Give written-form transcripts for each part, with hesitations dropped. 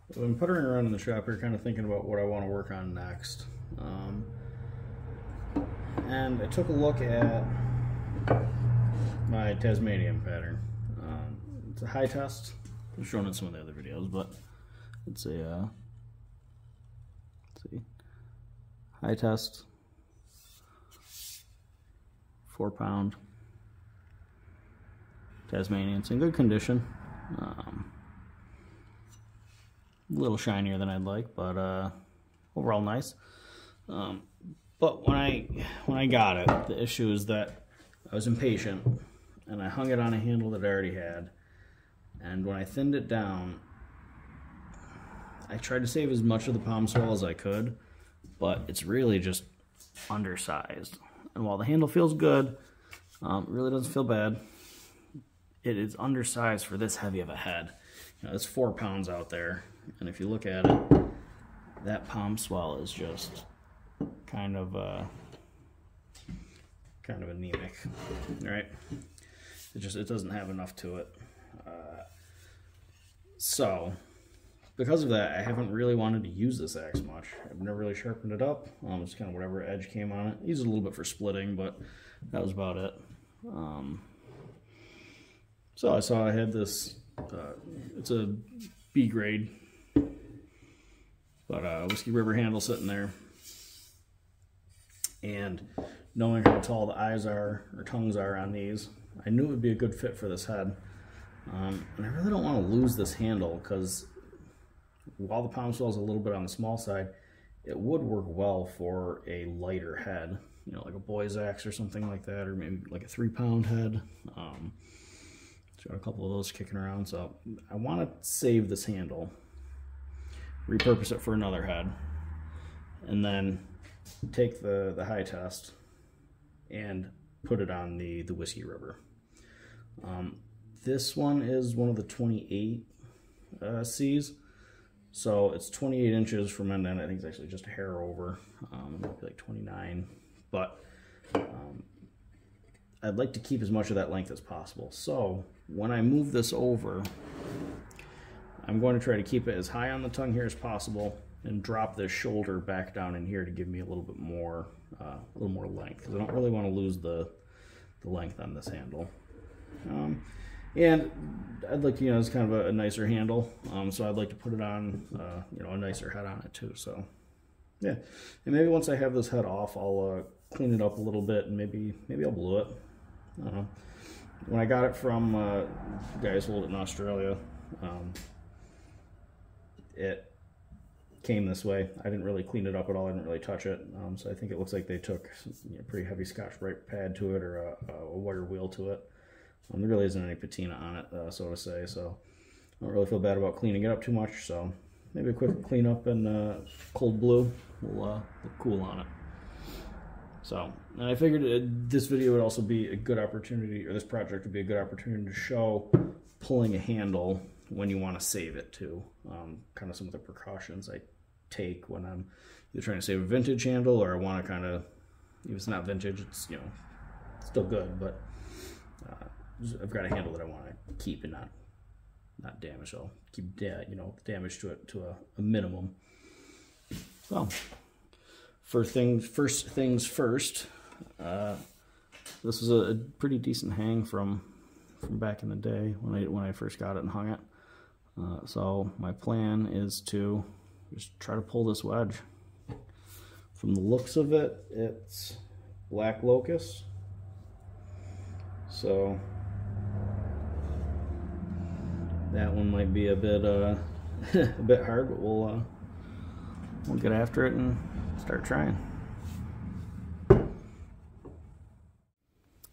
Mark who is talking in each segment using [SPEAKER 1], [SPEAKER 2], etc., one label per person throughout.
[SPEAKER 1] I've been puttering around in the shop here, kind of thinking about what I want to work on next. And I took a look at my Tasmanian pattern. It's a HYTEST. I've shown it in some of the other videos, but it's a let's see, HYTEST 4-pound Tasmanian. It's in good condition. A little shinier than I'd like, but overall nice. But when I got it, the issue is that I was impatient and I hung it on a handle that I already had. And when I thinned it down, I tried to save as much of the palm swell as I could, but it's really just undersized. And while the handle feels good, it really doesn't feel bad. It is undersized for this heavy of a head. You know, it's 4 pounds out there, and if you look at it, that palm swell is just kind of anemic, right? It doesn't have enough to it. So because of that, I haven't really wanted to use this axe much. I've never really sharpened it up. It's kind of whatever edge came on it. Used it a little bit for splitting, but that was about it. So I saw I had this, it's a B grade, but Whiskey River handle sitting there. And knowing how tall the eyes are, or tongues are on these, I knew it would be a good fit for this head. And I really don't want to lose this handle, because while the palm swell is a little bit on the small side, it would work well for a lighter head, you know, like a boy's axe or something like that, or maybe like a 3-pound head. Got a couple of those kicking around, so I want to save this handle, repurpose it for another head, and then take the HYTEST and put it on the Whiskey River. This one is one of the 28 C's, so it's 28 inches from end to end. I think it's actually just a hair over. It might be like 29, but I'd like to keep as much of that length as possible. So when I move this over, I'm going to try to keep it as high on the tongue here as possible and drop this shoulder back down in here to give me a little bit more, length, because I don't really want to lose the length on this handle. And I'd like, you know, it's kind of a nicer handle, so I'd like to put it on, you know, a nicer head on it too. So yeah, and maybe once I have this head off, I'll clean it up a little bit, and maybe I'll glue it. I don't know. When I got it from guys who hold it in Australia, it came this way. I didn't really clean it up at all. I didn't really touch it. So I think it looks like they took a pretty heavy Scotch-Brite pad to it, or a wire wheel to it. There really isn't any patina on it, so to say. So I don't really feel bad about cleaning it up too much. So maybe a quick cleanup in cold blue will look cool on it. So, and I figured this video would also be a good opportunity, or this project would be a good opportunity to show pulling a handle when you want to save it too. Kind of some of the precautions I take when I'm either trying to save a vintage handle, or I want to kind of, if it's not vintage, it's, you know, still good, but I've got a handle that I want to keep and not damage. I'll keep, you know, damage to it to a minimum. So, first things first, this is a pretty decent hang from back in the day when I first got it and hung it. So my plan is to just try to pull this wedge. From the looks of it, it's black locust. So that one might be a bit a bit hard, but we'll get after it and start trying.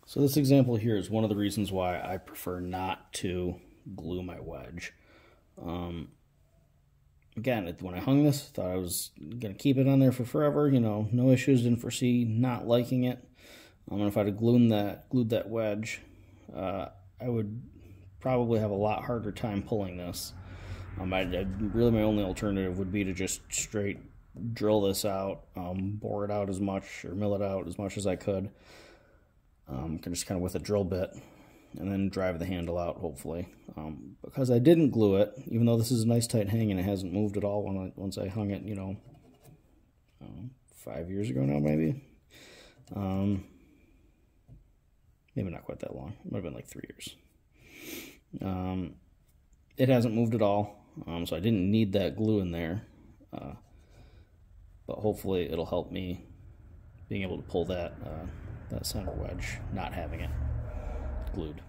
[SPEAKER 1] So this example here is one of the reasons why I prefer not to glue my wedge. Again, when I hung this, I thought I was going to keep it on there for forever. You know, no issues, didn't foresee not liking it. And if I'd have glued that wedge, I would probably have a lot harder time pulling this. Really my only alternative would be to just straight drill this out, bore it out as much, or mill it out as much as I could. Just kind of with a drill bit, and then drive the handle out, hopefully. because I didn't glue it, even though this is a nice tight hang and it hasn't moved at all once I hung it, you know, 5 years ago now, maybe. Maybe not quite that long. It might have been like 3 years. It hasn't moved at all, so I didn't need that glue in there. But hopefully it'll help me being able to pull that center wedge, not having it glued.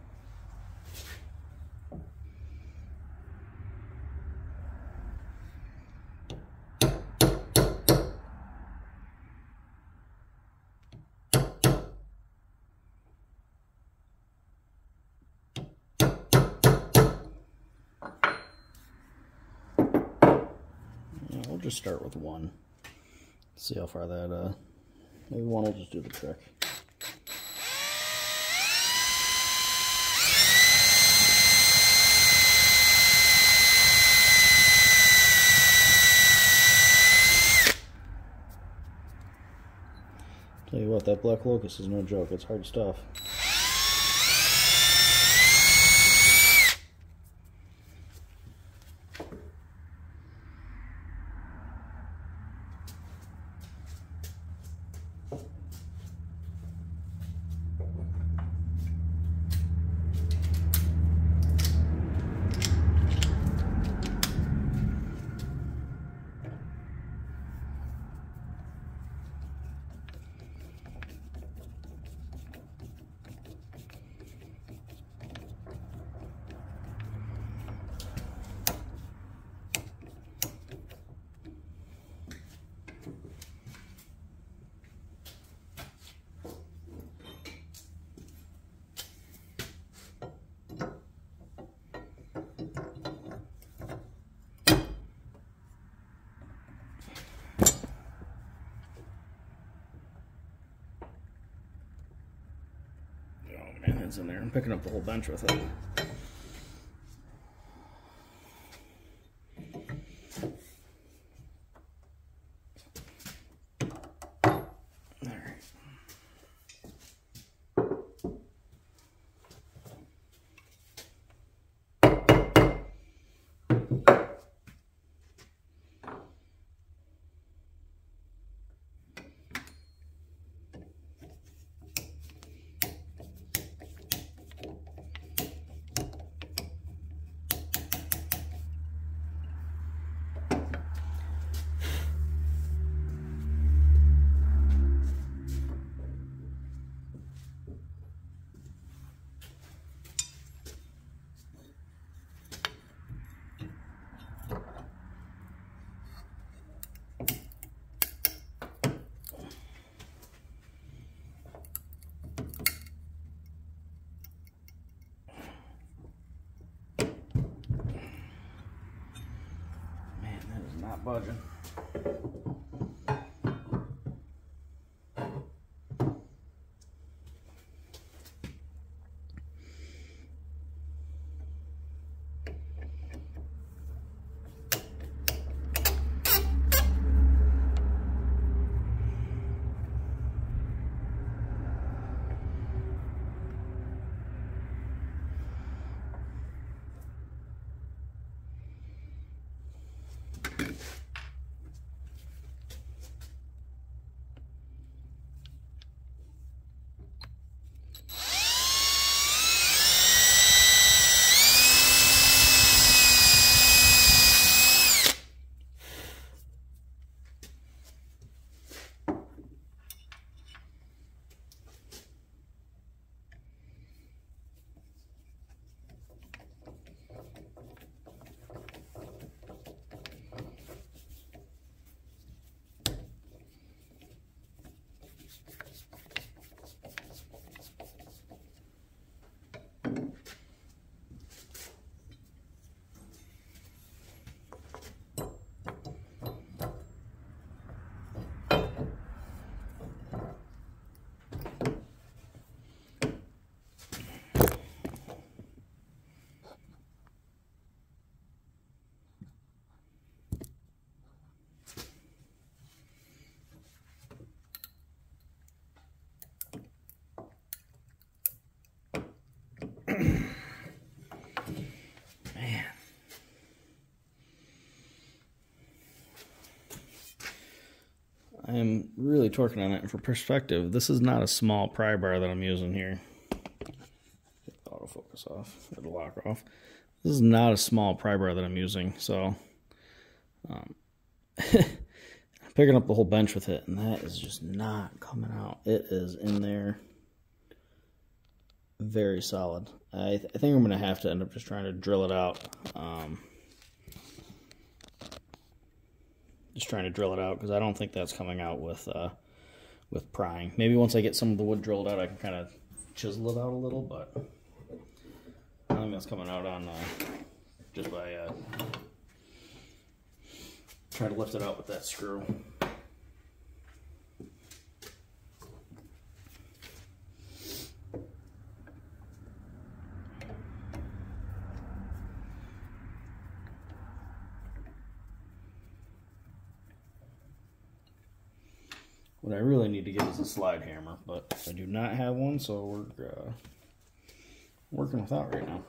[SPEAKER 1] We'll just start with one. See how far that, maybe one will just do the trick. Tell you what, that black locust is no joke. It's hard stuff. It's in there. I'm picking up the whole bench with it. Not budging. I'm really torquing on it. And for perspective, this is not a small pry bar that I'm using here. Get the autofocus off, it'll lock off. This is not a small pry bar that I'm using, so picking up the whole bench with it, and that is just not coming out. It is in there very solid. I think I'm going to have to end up just trying to drill it out. Just trying to drill it out because I don't think that's coming out with prying. Maybe once I get some of the wood drilled out, I can kind of chisel it out a little, but I think that's coming out on just by trying to lift it out with that screw. What I really need to get is a slide hammer, but I do not have one, so we're working without right now.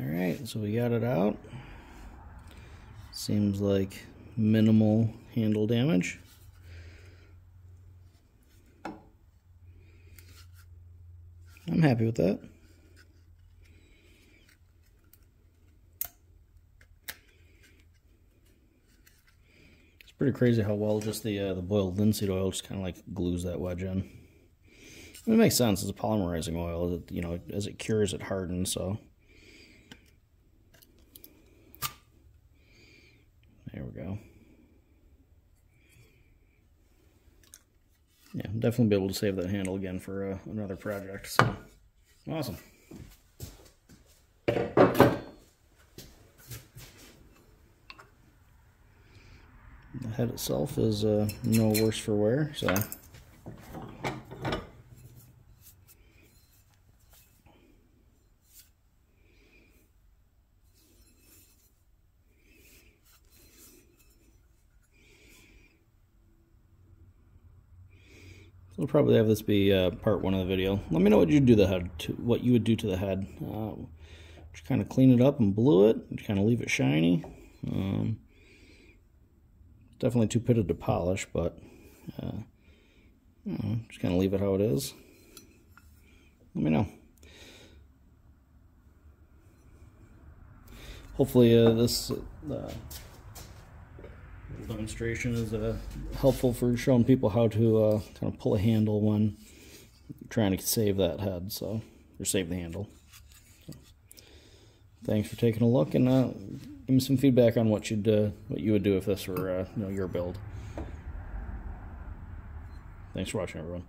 [SPEAKER 1] Alright, so we got it out. Seems like minimal handle damage. I'm happy with that. It's pretty crazy how well just the boiled linseed oil just kind of like glues that wedge in. It makes sense. It's a polymerizing oil. You know, as it cures, it hardens. So there we go. Yeah, definitely be able to save that handle again for another project. So awesome. The head itself is no worse for wear, so we'll probably have this be part one of the video. Let me know what you do what you would do to the head. Just kind of clean it up and blue it. Just kind of leave it shiny. Definitely too pitted to polish, but just kind of leave it how it is. Let me know. Hopefully this demonstration is helpful for showing people how to kind of pull a handle when trying to save that head, or save the handle. So, thanks for taking a look, and give me some feedback on what you would do if this were your build. Thanks for watching, everyone.